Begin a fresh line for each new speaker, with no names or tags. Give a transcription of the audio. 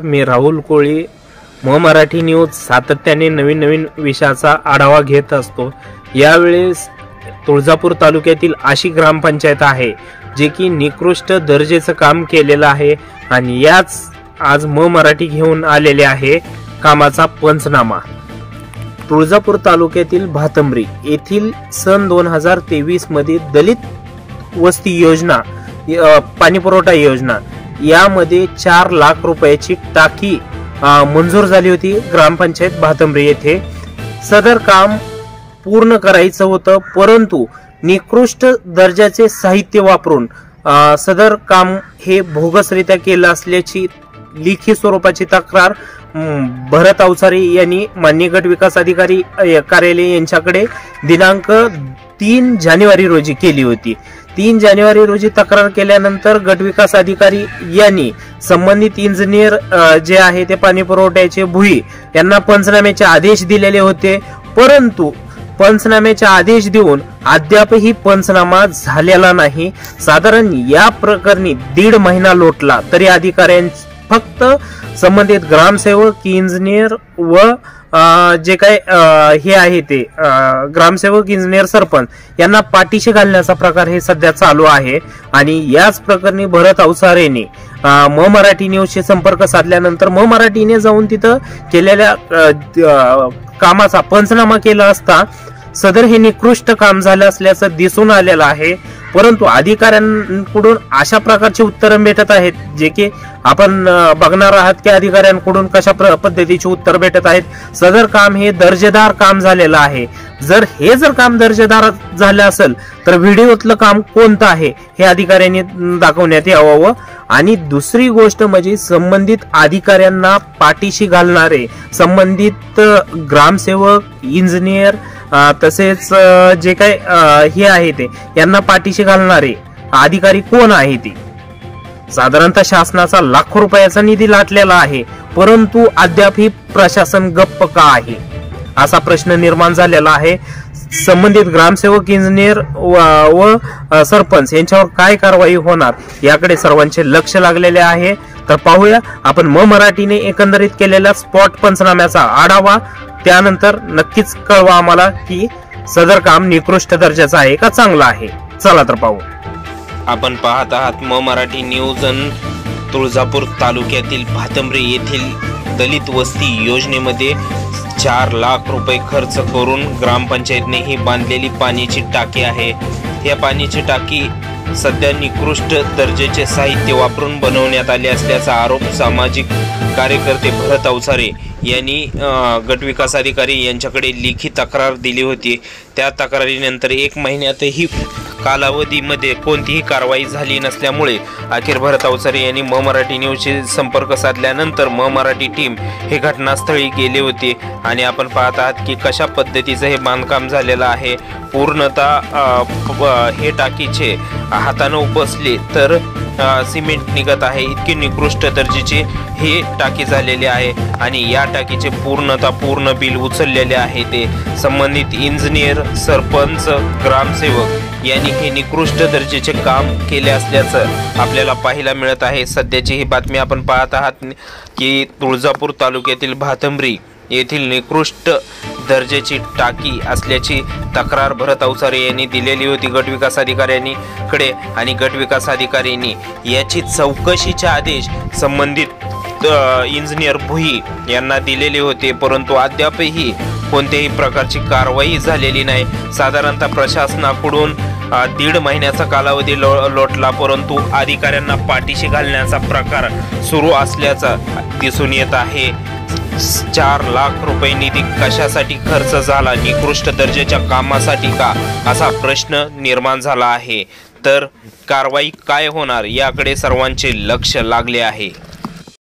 मी राहुल कोळी Marathi news सातत्याने नवीन विषयाचा आढावा घेत असतो। यावेळेस तुळजापूर तालुक्यातील अशी ग्रामपंचायत आहे जे की निकृष्ट दर्जाचं काम केलेलं आहे आणि याच आज मराठी घेऊन आलेले आहे कामाचा पंचनामा। तुळजापूर तालुक्यातील भातंबरी येथील सन 2023 मध्ये दलित वस्ती योजना पाणी पुरवठा योजना यामध्ये 4 लाख रुपयाची टाकी मंजूर झाली होती ग्रामपंचायत भातंबरी येथे। सदर काम पूर्ण करायचं होतं, परंतु निकृष्ट दर्जाचे साहित्य वापरून सदर काम हे भोगसरित्या केलं असल्याची लिखित स्वरूपाची तक्रार भरत अवसारे यांनी माननीय गट विकास अधिकारी कार्यालय यांच्याकडे दिनांक 3 जानेवारी रोजी केली होती। 3 जानेवारी रोजी तक्रार केल्यानंतर गट विकास अधिकारी यांनी संबंधित इंजिनियर जे आहे ते पाणी पुरवठ्याचे भुई यांना पंचनाम्याचे आदेश दिलेले होते, परंतु पंचनाम्याचे आदेश देऊन अद्यापही पंचनामा झालेला नाही। साधारण या प्रकरणी 1.5 महिना लोटला तरी अधिकाऱ्यांनी फक्त संबंधित ग्रामसेवक इंजिनियर व जे काय हे आहे ते ग्रामसेवक इंजिनियर सरपंच यांना पाठीशी घालण्याचा प्रकार हे सध्या चालू आहे। आणि याच प्रकरणी भरत अवसारेने मराठी न्यूजशी संपर्क साधल्यानंतर मराठीने जाऊन तिथं केलेल्या कामाचा पंचनामा केला असता सदर हे निकृष्ट काम झालं असल्याचं दिसून आलेलं आहे, परंतु अधिकाऱ्यांकडून अशा प्रकारची उत्तरे भेटत आहेत जे की आपण बघणार आहात की अधिकाऱ्यांकडून कशा पद्धतीची उत्तर भेटत आहेत। सदर काम हे दर्जेदार काम झालेलं आहे। जर काम दर्जेदार झालं असेल तर व्हिडिओतलं काम कोणतं आहे हे अधिकाऱ्यांनी दाखवण्यात यावं। आणि दुसरी गोष्ट म्हणजे संबंधित अधिकाऱ्यांना पाठीशी घालणारे संबंधित ग्रामसेवक इंजिनियर तसेच जे काय हे आहे ते यांना पाठीशी घालणारे अधिकारी कोण आहे ते साधारणतः शासनाचा लाखो रुपयाचा निधी लाटलेला आहे, परंतु अद्यापही प्रशासन गप्प का आहे असा प्रश्न निर्माण झालेला आहे। संबंधित ग्रामसेवक इंजिनियर व सरपंच यांच्यावर काय कारवाई होणार याकडे सर्वांचे लक्ष लागलेले आहे। तर पाहूया आपण मराठीने एकंदरीत केलेल्या स्पॉट पंचनाम्याचा आढावा, त्यानंतर नक्कीच कळवा आम्हाला की सदर काम निकृष्ट दर्जाचं आहे का चांगलं आहे। चला तर पाहू।
आपण पाहत आहात मराठी न्यूज। तुळजापूर तालुक्यातील भातंबरी येथील दलित वस्ती योजनेमध्ये 4 लाख रुपये खर्च करून ग्रामपंचायतने ही बांधलेली पाण्याची टाकी आहे। या पाण्याची टाकी सध्या निकृष्ट दर्जाचे साहित्य वापरून बनवण्यात आले असल्याचा आरोप सामाजिक कार्यकर्ते भरत अवसारे यांनी गट विकास अधिकारी यांच्याकडे लिखित तक्रार दिली होती। त्या तक्रारीनंतर 1 महिन्यातही कालावधीमध्ये कोणतीही कारवाई झाली नसल्यामुळे अखेर भरत अवसारे यांनी मराठी न्यूजशी संपर्क साधल्यानंतर मराठी टीम हे घटनास्थळी गेले होते। आणि आपण पाहत आहात की कशा पद्धतीचं हे बांधकाम झालेलं आहे। पूर्णतः हे टाकीचे हाताने उपसले तर सिमेंट निघत आहे, इतकी निकृष्ट दर्जाची हे टाकी झालेली आहे। आणि या टाकीचे पूर्ण बिल उचललेले आहे ते संबंधित इंजिनियर सरपंच ग्रामसेवक यांनी हे निकृष्ट दर्जाचे काम केले असल्याचं आपल्याला पाहायला मिळत आहे। सध्याची ही बातमी आपण पाहत आहात की तुळजापूर तालुक्यातील भातंबरी येथील निकृष्ट दर्जाची टाकी असल्याची तक्रार भरत अवसारे यांनी दिलेली होती गट विकास अधिकाऱ्यांकडे। आणि गट विकास अधिकाऱ्यांनी याची चौकशीचे आदेश संबंधित इंजिनियर भुई यांना दिलेले होते, परंतु अद्यापही कोणत्याही प्रकारची कारवाई झालेली नाही। साधारणतः प्रशासनाकडून 1.5 महिन्याचा कालावधी लोटला, परंतु अधिकाऱ्यांना पाठीशी घालण्याचा प्रकार सुरू असल्याचा दिसून येत आहे। 4 लाख रुपये निधी कशासाठी खर्च झाला, निकृष्ट दर्जाच्या कामासाठी का असा प्रश्न निर्माण झाला आहे। तर कारवाई काय होणार याकडे सर्वांचे लक्ष लागले आहे।